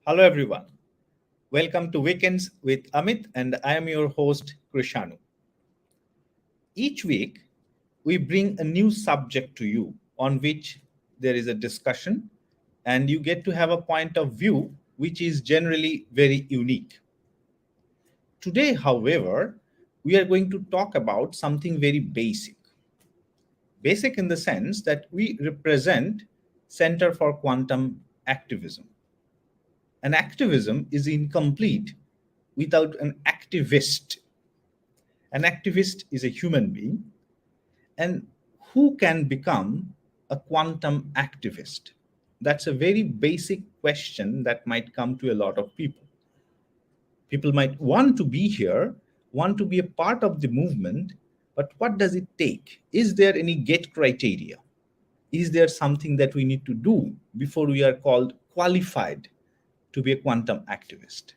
Hello, everyone. Welcome to Weekends with Amit, and I am your host, Krishanu. Each week, we bring a new subject to you on which there is a discussion, and you get to have a point of view which is generally very unique. Today, however, we are going to talk about something very basic. Basic in the sense that we represent Center for Quantum Activism. An activism is incomplete without an activist. An activist is a human being, and who can become a quantum activist? That's a very basic question that might come to a lot of people. People might want to be here, want to be a part of the movement, but what does it take? Is there any gate criteria? Is there something that we need to do before we are called qualified to be a quantum activist?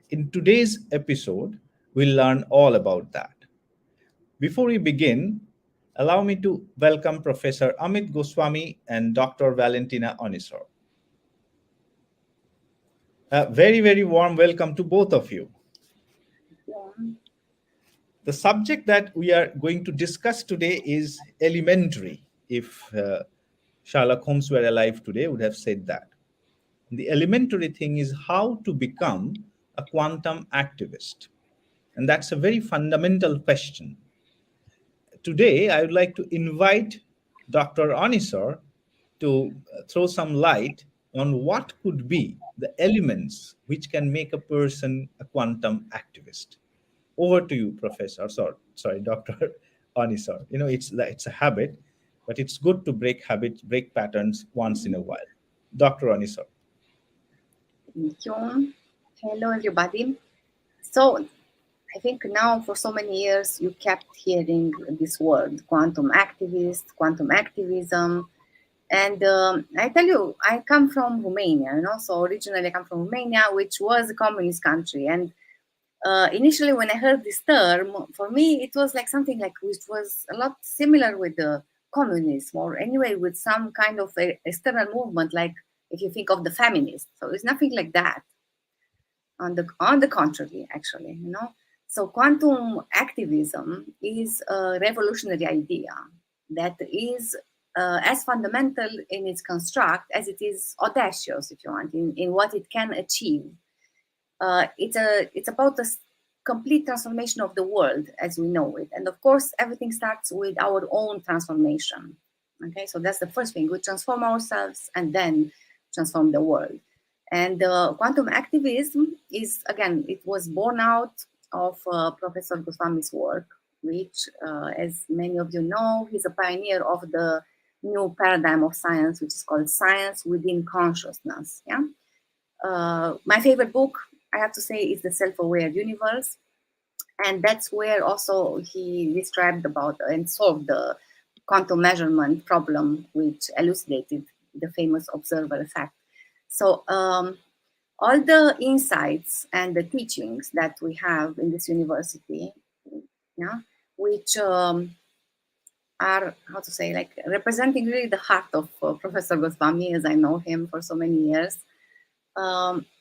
In today's episode, we'll learn all about that. Before we begin, allow me to welcome Professor Amit Goswami and Dr. Valentina Onisor. A very, very warm welcome to both of you. The subject that we are going to discuss today is elementary. If Sherlock Holmes were alive today, would have said that. The elementary thing is how to become a quantum activist. And that's a very fundamental question. Today, I would like to invite Dr. Onisor to throw some light on what could be the elements which can make a person a quantum activist. Over to you, Professor. Sorry, Dr. Onisor. You know, it's a habit, but it's good to break habits, break patterns once in a while. Dr. Onisor. Thank you. Hello, everybody. So, I think now for so many years you kept hearing this word, quantum activist, quantum activism. And I tell you, I come from Romania, so originally I come from Romania, which was a communist country. And initially when I heard this term, for me, it was like something like which was a lot similar with the communism, or anyway, with some kind of external movement, like if you think of the feminists. So it's nothing like that. On the contrary, actually, So quantum activism is a revolutionary idea that is as fundamental in its construct as it is audacious, if you want, in what it can achieve. It's about the complete transformation of the world as we know it. And of course, everything starts with our own transformation. Okay, so that's the first thing. We transform ourselves and then transform the world. And quantum activism is, again, it was born out of Professor Goswami's work, which, as many of you know, he's a pioneer of the new paradigm of science, which is called science within consciousness. Yeah. My favorite book, I have to say, is The Self-Aware Universe. And that's where also he described about and solved the quantum measurement problem, which elucidated the famous observer effect. So all the insights and the teachings that we have in this university, yeah, which are, how to say, like representing really the heart of Professor Goswami, as I know him for so many years.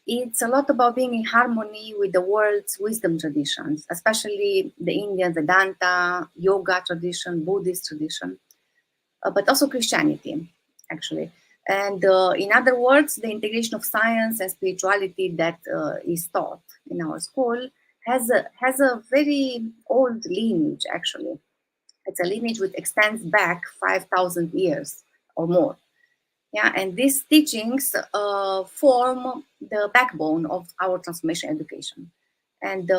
It's a lot about being in harmony with the world's wisdom traditions, especially the Indian Vedanta, yoga tradition, Buddhist tradition, but also Christianity, actually. And in other words, the integration of science and spirituality that is taught in our school has a very old lineage, actually. It's a lineage which extends back 5,000 years or more. Yeah, and these teachings form the backbone of our transformation education. And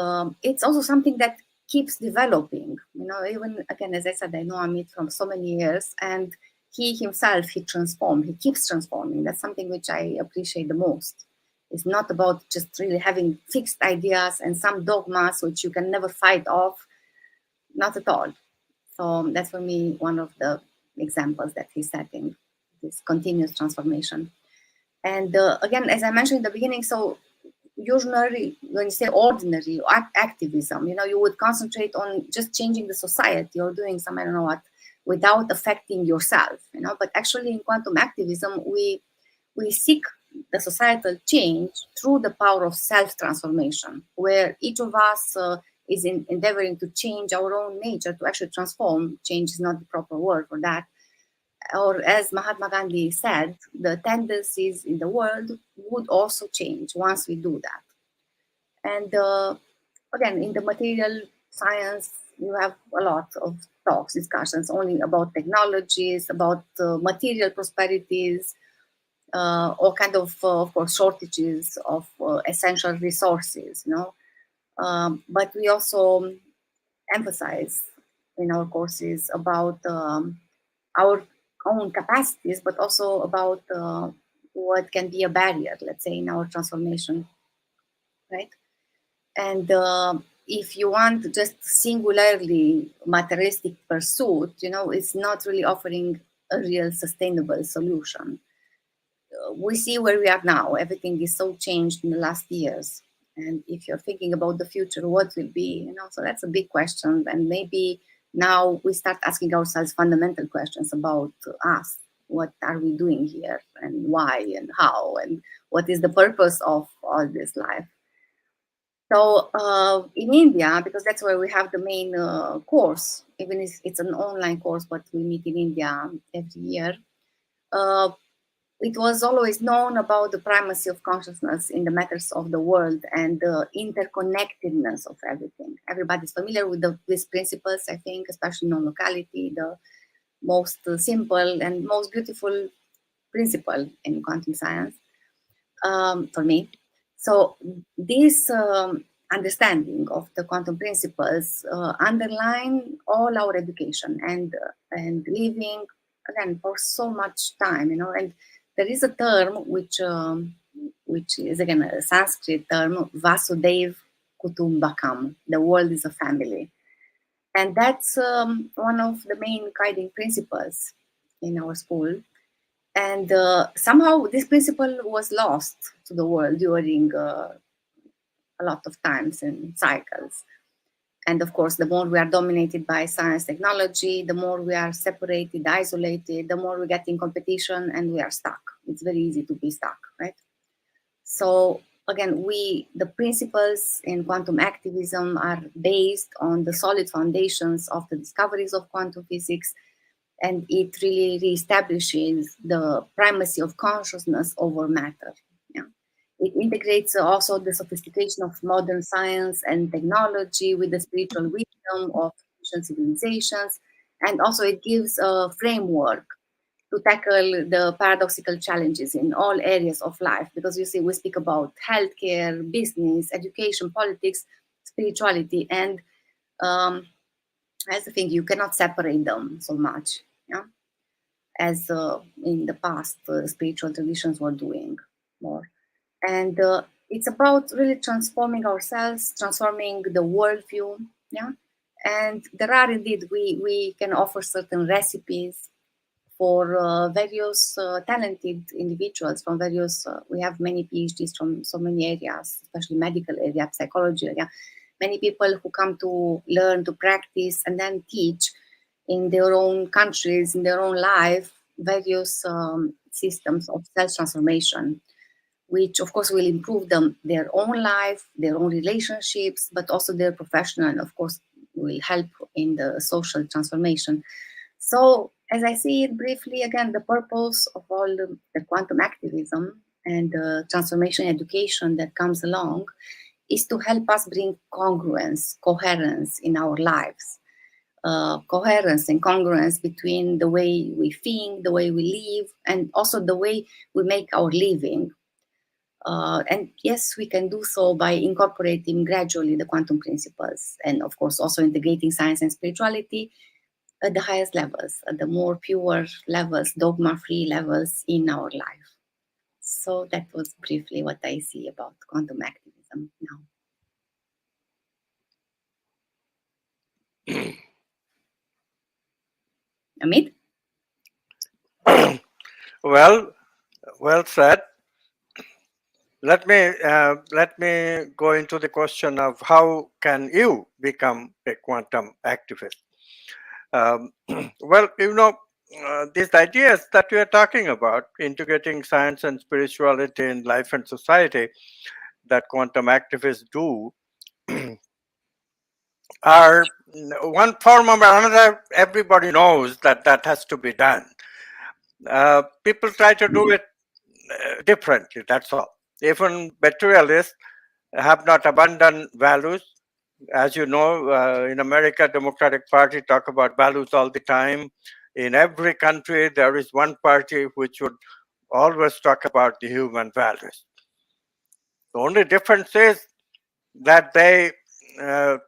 it's also something that keeps developing. Even, again, as I said, I know Amit from so many years, and he himself, he keeps transforming. That's something which I appreciate the most. It's not about just really having fixed ideas and some dogmas which you can never fight off, not at all. So that's for me one of the examples that he's setting, this continuous transformation. And again, as I mentioned in the beginning, so usually when you say ordinary activism, you would concentrate on just changing the society or doing some, I don't know what, without affecting yourself, But actually in quantum activism, we seek the societal change through the power of self-transformation, where each of us is endeavoring to change our own nature, to actually transform. Change is not the proper word for that. Or as Mahatma Gandhi said, the tendencies in the world would also change once we do that. And again, in the material science, you have a lot of talks, discussions only about technologies, about material prosperities, all kind of course, shortages of essential resources, but we also emphasize in our courses about our own capacities, but also about what can be a barrier, let's say, in our transformation, right? And if you want just singularly materialistic pursuit, it's not really offering a real sustainable solution. We see where we are now. Everything is so changed in the last years. And if you're thinking about the future, what will be, so that's a big question. And maybe now we start asking ourselves fundamental questions about us. What are we doing here, and why, and how, and what is the purpose of all this life? So in India, because that's where we have the main course, even if it's an online course, but we meet in India every year. It was always known about the primacy of consciousness in the matters of the world and the interconnectedness of everything. Everybody's familiar with these principles, I think, especially non-locality, the most simple and most beautiful principle in quantum science for me. So this understanding of the quantum principles underline all our education and living again for so much time, and there is a term which is again a Sanskrit term, Vasudev Kutumbakam. The world is a family, and that's one of the main guiding principles in our school. And somehow this principle was lost to the world during a lot of times and cycles. And of course, the more we are dominated by science technology, the more we are separated, isolated, the more we get in competition and we are stuck. It's very easy to be stuck, right? So again, the principles in quantum activism are based on the solid foundations of the discoveries of quantum physics, and it really reestablishes the primacy of consciousness over matter. Yeah. It integrates also the sophistication of modern science and technology with the spiritual wisdom of ancient civilizations, and also it gives a framework to tackle the paradoxical challenges in all areas of life. Because you see, we speak about healthcare, business, education, politics, spirituality, and that's the thing, you cannot separate them so much, yeah, as in the past spiritual traditions were doing more. And it's about really transforming ourselves, transforming the worldview, yeah. And there are indeed, we can offer certain recipes for various talented individuals from various, we have many PhDs from so many areas, especially medical area, psychology area, many people who come to learn, to practice, and then teach in their own countries, in their own life, various systems of self-transformation, which of course will improve their own life, their own relationships, but also their professional, and of course will help in the social transformation. So as I see it briefly, again, the purpose of all the quantum activism and the transformation education that comes along is to help us bring congruence, coherence in our lives. Coherence and congruence between the way we think, the way we live, and also the way we make our living. And yes, we can do so by incorporating gradually the quantum principles, and of course also integrating science and spirituality at the highest levels, at the more pure levels, dogma-free levels in our life. So that was briefly what I see about quantum activism now. Amit? Well said. Let me go into the question of how can you become a quantum activist. Well, these ideas that we are talking about, integrating science and spirituality in life and society, that quantum activists do, are one form or another. Everybody knows that that has to be done. People try to do it differently, that's all. Even materialists have not abandoned values. As you know, in America, Democratic Party talk about values all the time. In every country, there is one party which would always talk about the human values. The only difference is that they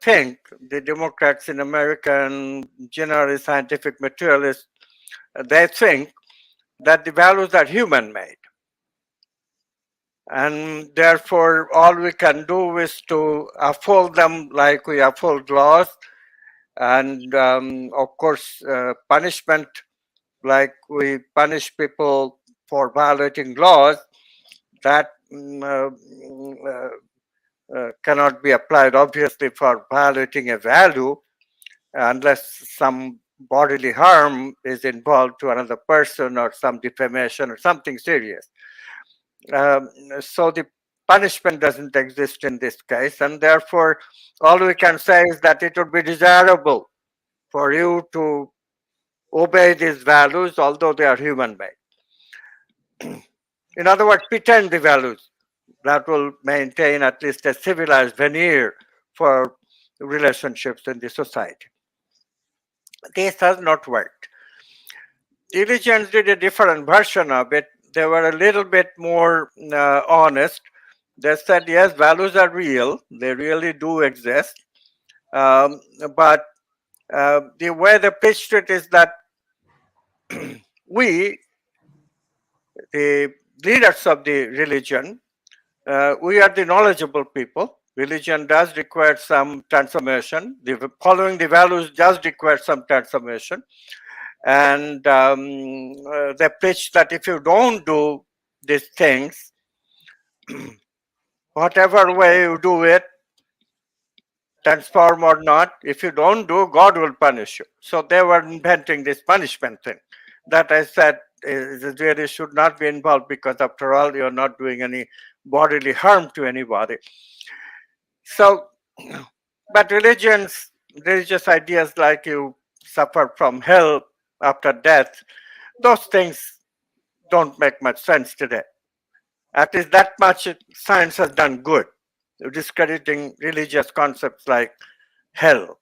think, the Democrats in America and generally scientific materialists, they think that the values are human made. And therefore, all we can do is to uphold them like we uphold laws. And of course, punishment, like we punish people for violating laws, that cannot be applied obviously for violating a value unless some bodily harm is involved to another person or some defamation or something serious. Um, so the punishment doesn't exist in this case, and therefore all we can say is that it would be desirable for you to obey these values, although they are human made. In other words, pretend the values that will maintain at least a civilized veneer for relationships in the society. This has not worked. Religions did a different version of it. They were a little bit more honest. They said, yes, values are real, they really do exist. Um, but the way they pitched it is that we, the leaders of the religion, we are the knowledgeable people. Religion does require some transformation. Following the values does require some transformation. And they pitch that if you don't do these things, whatever way you do it, transform or not, if you don't do, God will punish you. So they were inventing this punishment thing that I said really should not be involved, because after all, you're not doing any bodily harm to anybody. So, but religious ideas like you suffer from hell after death, those things don't make much sense today. At least that much science has done good, discrediting religious concepts like hell.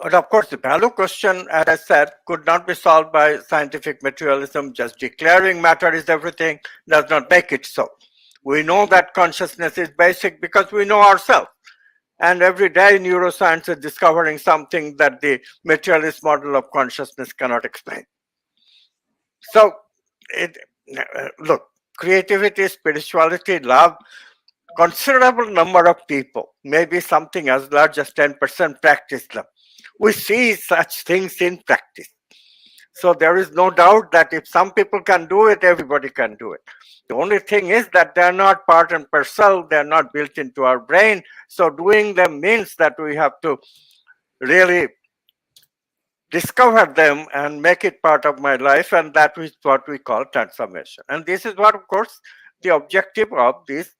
But of course, the value question, as I said, could not be solved by scientific materialism. Just declaring matter is everything does not make it so. We know that consciousness is basic because we know ourselves. And every day neuroscience is discovering something that the materialist model of consciousness cannot explain. So, look, creativity, spirituality, love, considerable number of people, maybe something as large as 10% practice them. We see such things in practice. So there is no doubt that if some people can do it, everybody can do it. The only thing is that they're not part and parcel, they're not built into our brain. So doing them means that we have to really discover them and make it part of my life, and that is what we call transformation. And this is what, of course, the objective of this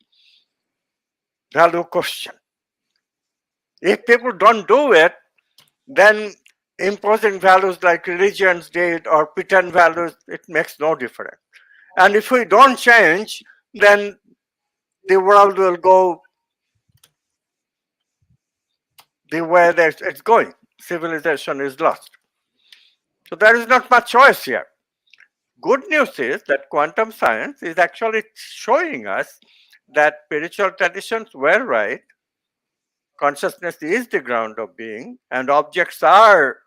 value question. If people don't do it, then imposing values like religions did or pretend values, it makes no difference. And if we don't change, then the world will go the way that it's going. Civilization is lost. So there is not much choice here. Good news is that quantum science is actually showing us that spiritual traditions were right. Consciousness is the ground of being, and objects are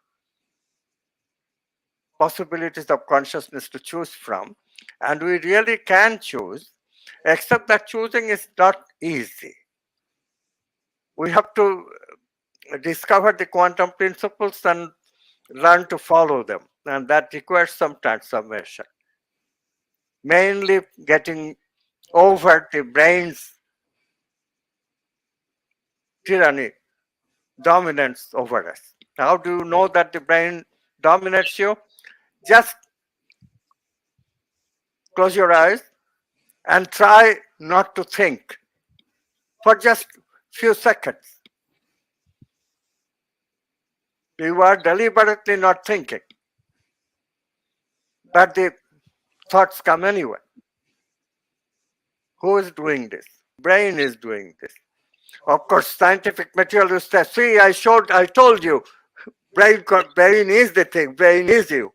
possibilities of consciousness to choose from. And we really can choose, except that choosing is not easy. We have to discover the quantum principles and learn to follow them. And that requires some transformation. Mainly getting over the brain's tyranny, dominance over us. How do you know that the brain dominates you, just close your eyes and try not to think for just few seconds. You are deliberately not thinking, but the thoughts come anyway. Who is doing this? Brain is doing this. Of course, scientific materialists say, see, I told you, brain is the thing, brain is you.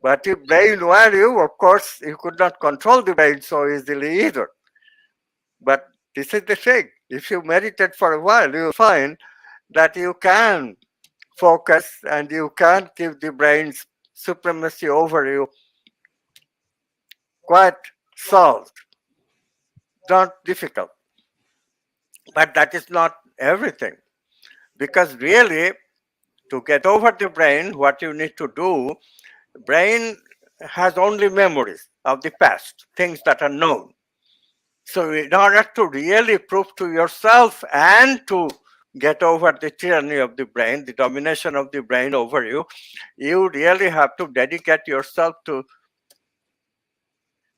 But if brain were you, of course, you could not control the brain so easily either. But this is the thing. If you meditate for a while, you'll find that you can focus and you can give the brain's supremacy over you quite solved, not difficult. But that is not everything. Because really, to get over the brain, what you need to do, brain has only memories of the past, things that are known. So in order to really prove to yourself and to get over the tyranny of the brain, the domination of the brain over you, you really have to dedicate yourself to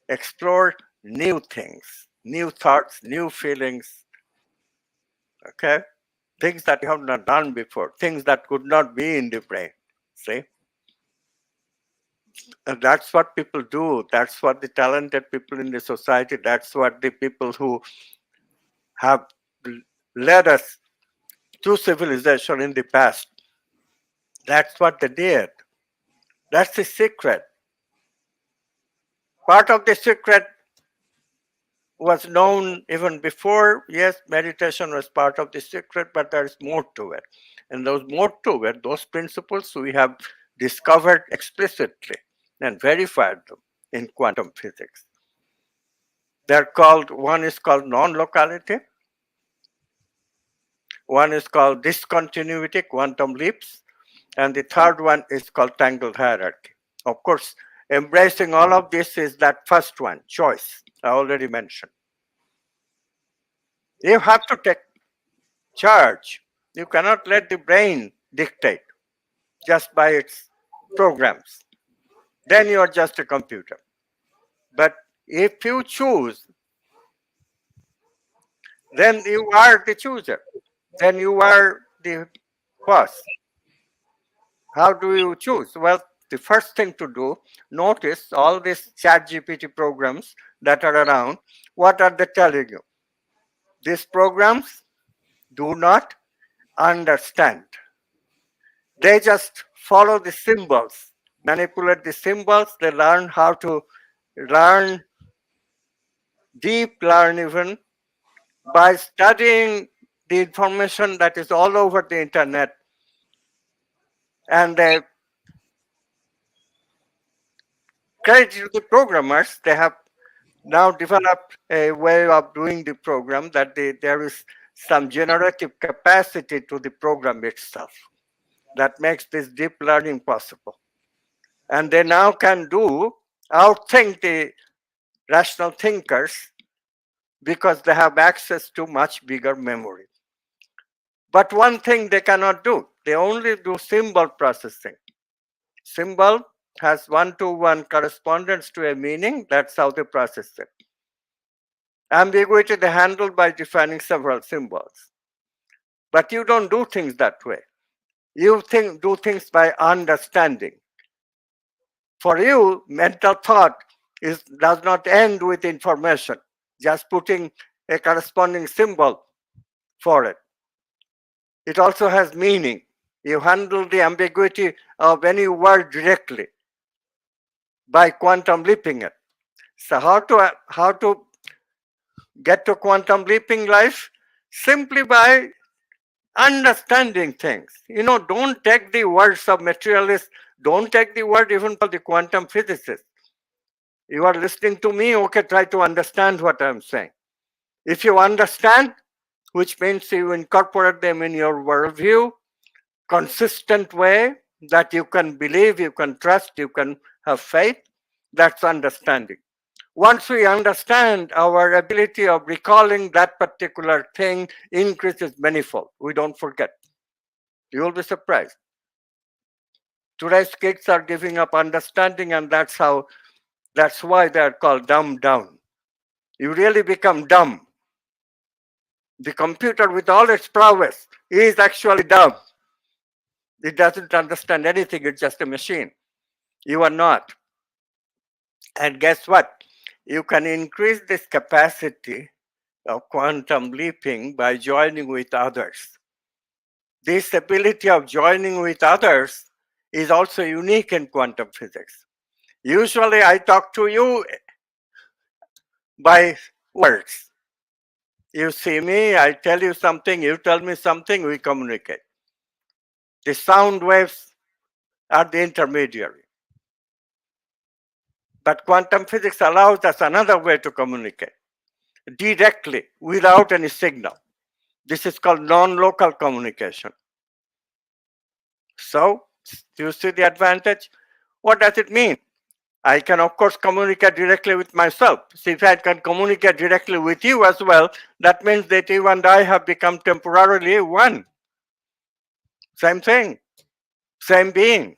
explore new things, new thoughts, new feelings, okay? Things that you have not done before, things that could not be in the brain, see? And that's what people do. That's what the talented people in the society, that's what the people who have led us to civilization in the past, that's what they did. That's the secret. Part of the secret was known even before. Yes, meditation was part of the secret, but there is more to it. And those more to it, those principles we have discovered explicitly and verified them in quantum physics. They're called, one is called non-locality, one is called discontinuity, quantum leaps, and the third one is called tangled hierarchy. Of course, embracing all of this is that first one, choice, I already mentioned. You have to take charge. You cannot let the brain dictate just by its programs. Then you are just a computer. But if you choose, then you are the chooser. Then you are the boss. How do you choose? Well, the first thing to do, notice all these chat GPT programs that are around. What are they telling you? These programs do not understand. They just follow the symbols, manipulate the symbols. They learn how to learn, deep learn even, by studying the information that is all over the internet. And they credit to the programmers. They have now developed a way of doing the program that there is some generative capacity to the program itself that makes this deep learning possible. And they now can outthink the rational thinkers because they have access to much bigger memory. But one thing they cannot do, they only do symbol processing. Symbol has one-to-one correspondence to a meaning, that's how they process it. Ambiguity they handle by defining several symbols. But you don't do things that way. You do things by understanding. For you, mental thought does not end with information, just putting a corresponding symbol for it. It also has meaning. You handle the ambiguity of any word directly by quantum leaping it. So how to get to quantum leaping life? Simply by understanding things. Don't take the words of materialists, don't take the word even for the quantum physicists. You are listening to me, okay, try to understand what I'm saying. If you understand, which means you incorporate them in your worldview, consistent way that you can believe, you can trust, you can have faith, that's understanding. Once we understand, our ability of recalling that particular thing increases manifold. We don't forget. You will be surprised. Today's kids are giving up understanding, and that's why they're called dumbed down. You really become dumb. The computer, with all its prowess, is actually dumb. It doesn't understand anything, it's just a machine. You are not. And guess what? You can increase this capacity of quantum leaping by joining with others. This ability of joining with others is also unique in quantum physics. Usually, I talk to you by words. You see me, I tell you something, you tell me something, we communicate. The sound waves are the intermediary. But quantum physics allows us another way to communicate directly without any signal. This is called non-local communication. So, do you see the advantage? What does it mean? I can, of course, communicate directly with myself. See, if I can communicate directly with you as well, that means that you and I have become temporarily one. Same thing, same being.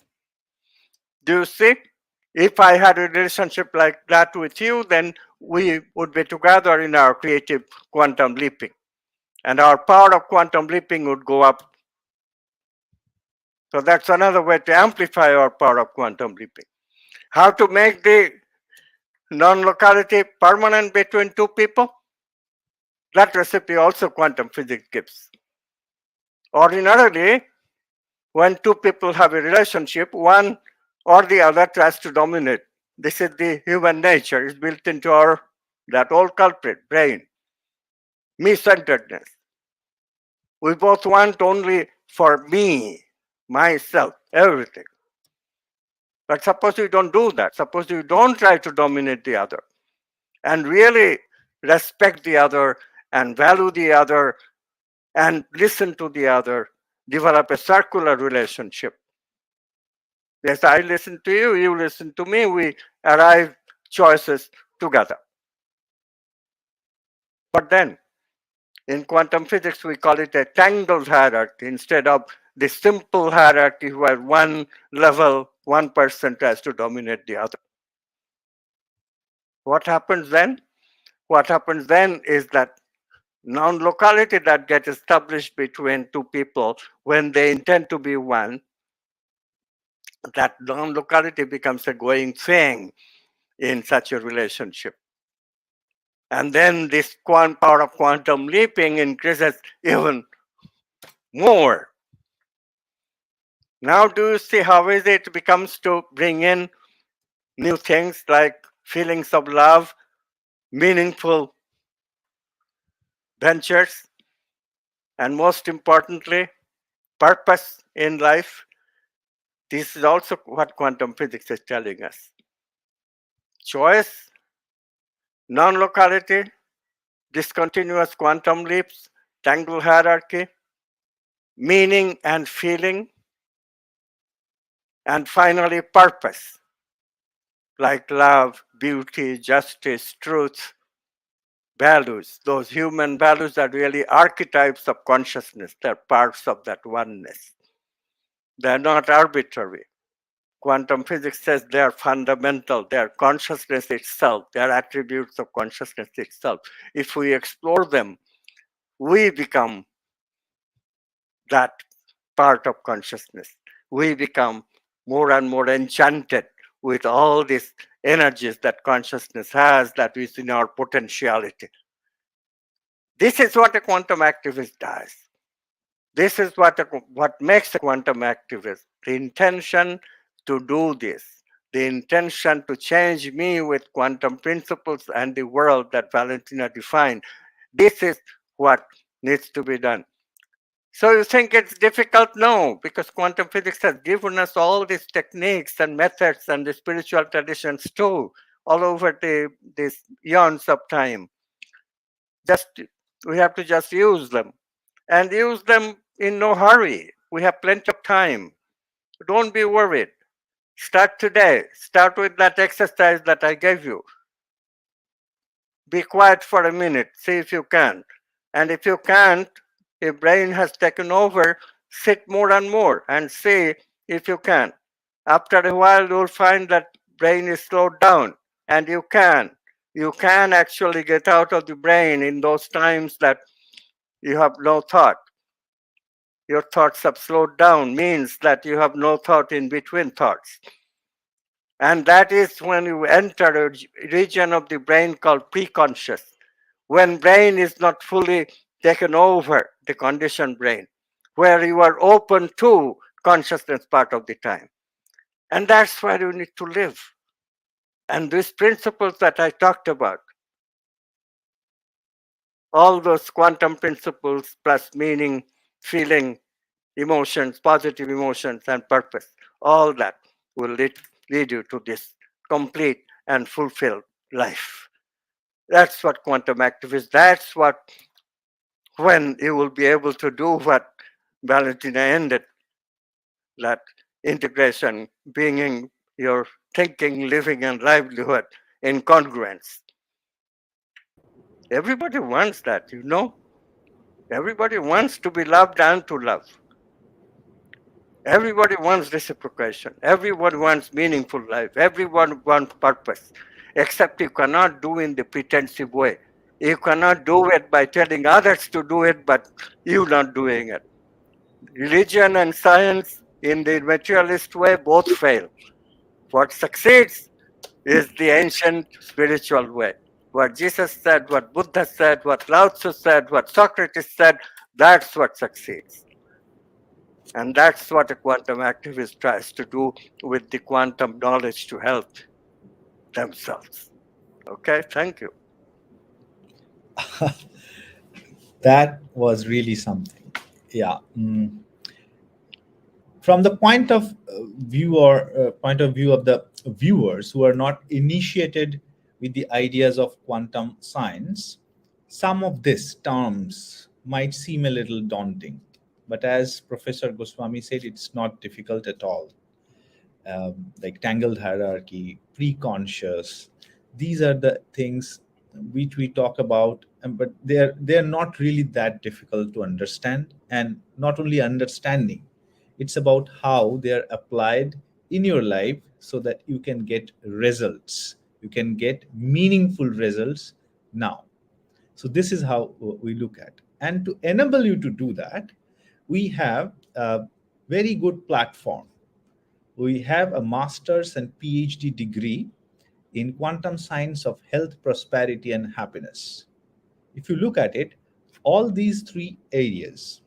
Do you see? If I had a relationship like that with you, then we would be together in our creative quantum leaping. And our power of quantum leaping would go up. So that's another way to amplify our power of quantum leaping. How to make the non-locality permanent between two people? That recipe also quantum physics gives. Ordinarily, when two people have a relationship, one or the other tries to dominate. This is the human nature. It's built into that old culprit, brain. Me-centeredness. We both want only for me, myself, everything. But suppose you don't do that. Suppose you don't try to dominate the other and really respect the other and value the other and listen to the other, develop a circular relationship. Yes, I listen to you, you listen to me, we arrive choices together. But then, in quantum physics, we call it a tangled hierarchy instead of the simple hierarchy where one level, one person tries to dominate the other. What happens then? What happens then is that non-locality that gets established between two people when they intend to be one, that non-locality becomes a going thing in such a relationship. And then this power of quantum leaping increases even more. Now do you see how easy it becomes to bring in new things like feelings of love, meaningful ventures, and most importantly, purpose in life? This is also what quantum physics is telling us. Choice, non-locality, discontinuous quantum leaps, tangle hierarchy, meaning and feeling, and finally purpose, like love, beauty, justice, truth, values. Those human values are really archetypes of consciousness. They're parts of that oneness. They're not arbitrary. Quantum physics says they are fundamental. They are consciousness itself. They are attributes of consciousness itself. If we explore them, we become that part of consciousness. We become more and more enchanted with all these energies that consciousness has, that is in our potentiality. This is what a quantum activist does. This is what makes a quantum activist. The intention to do this, the intention to change me with quantum principles and the world that Valentina defined. This is what needs to be done. So you think it's difficult? No, because quantum physics has given us all these techniques and methods and the spiritual traditions too, all over these eons of time. We have to just use them, and use them in no hurry. We have plenty of time. Don't be worried. Start today. Start with that exercise that I gave you. Be quiet for a minute. See if you can. And if you can't, if brain has taken over, sit more and more and see if you can. After a while, you'll find that brain is slowed down, and you can actually get out of the brain in those times that you have no thought. Your thoughts have slowed down means that you have no thought in between thoughts. And that is when you enter a region of the brain called preconscious, when brain is not fully taken over, the conditioned brain, where you are open to consciousness part of the time. And that's where you need to live. And these principles that I talked about, all those quantum principles plus meaning, feeling, emotions, positive emotions, and purpose, all that will lead you to this complete and fulfilled life. That's what quantum activists, that's what, when you will be able to do what Valentina ended, that integration, being your thinking, living, and livelihood in congruence. Everybody wants that, you know? Everybody wants to be loved and to love. Everybody wants reciprocation. Everyone wants meaningful life. Everyone wants purpose. Except you cannot do in the pretensive way. You cannot do it by telling others to do it, but you not doing it. Religion and science in the materialist way both fail. What succeeds is the ancient spiritual way. What Jesus said, what Buddha said, what Lao Tzu said, what Socrates said, that's what succeeds. And that's what a quantum activist tries to do with the quantum knowledge to help themselves. Okay, thank you. That was really something. Yeah. From the point of view of the viewers who are not initiated with the ideas of quantum science, some of these terms might seem a little daunting. But as Professor Goswami said, it's not difficult at all. Like tangled hierarchy, pre-conscious. These are the things which we talk about, but they're not really that difficult to understand. And not only understanding, it's about how they're applied in your life so that you can get results. You can get meaningful results now. So this is how we look at. And to enable you to do that, we have a very good platform. We have a master's and PhD degree in quantum science of health, prosperity, and happiness. If you look at it, all these three areas,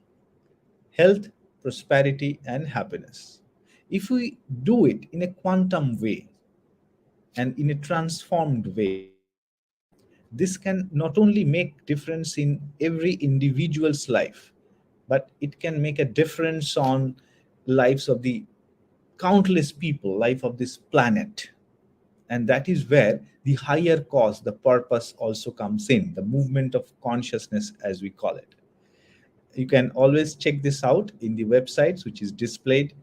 health, prosperity, and happiness, if we do it in a quantum way and in a transformed way, this can not only make difference in every individual's life, but it can make a difference on lives of the countless people, life of this planet. And that is where the higher cause, the purpose also comes in, the movement of consciousness, as we call it. You can always check this out in the websites, which is displayed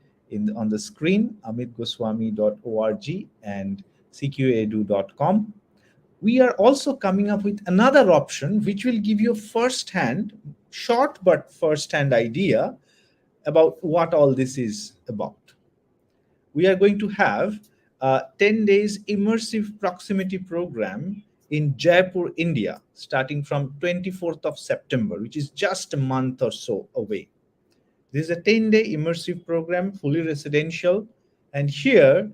on the screen, amitgoswami.org and cqedu.com. We are also coming up with another option which will give you a first-hand, short but first-hand idea about what all this is about. We are going to have a 10 days immersive proximity program in Jaipur, India, starting from 24th of September, which is just a month or so away. This is a 10-day immersive program, fully residential. And here,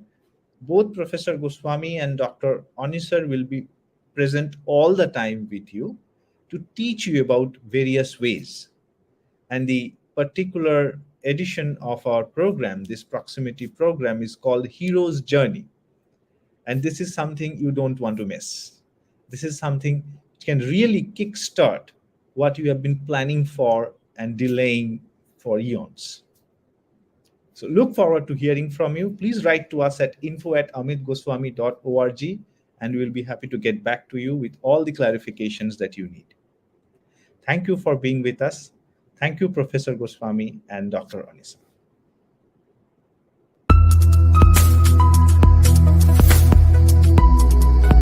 both Professor Goswami and Dr. Onisar will be present all the time with you to teach you about various ways. And the particular edition of our program, this proximity program, is called Hero's Journey. And this is something you don't want to miss. This is something which can really kickstart what you have been planning for and delaying for eons. So look forward to hearing from you. Please write to us at info@amitgoswami.org, and we will be happy to get back to you with all the clarifications that you need. Thank you for being with us. Thank you, Professor Goswami and Dr. Anisa.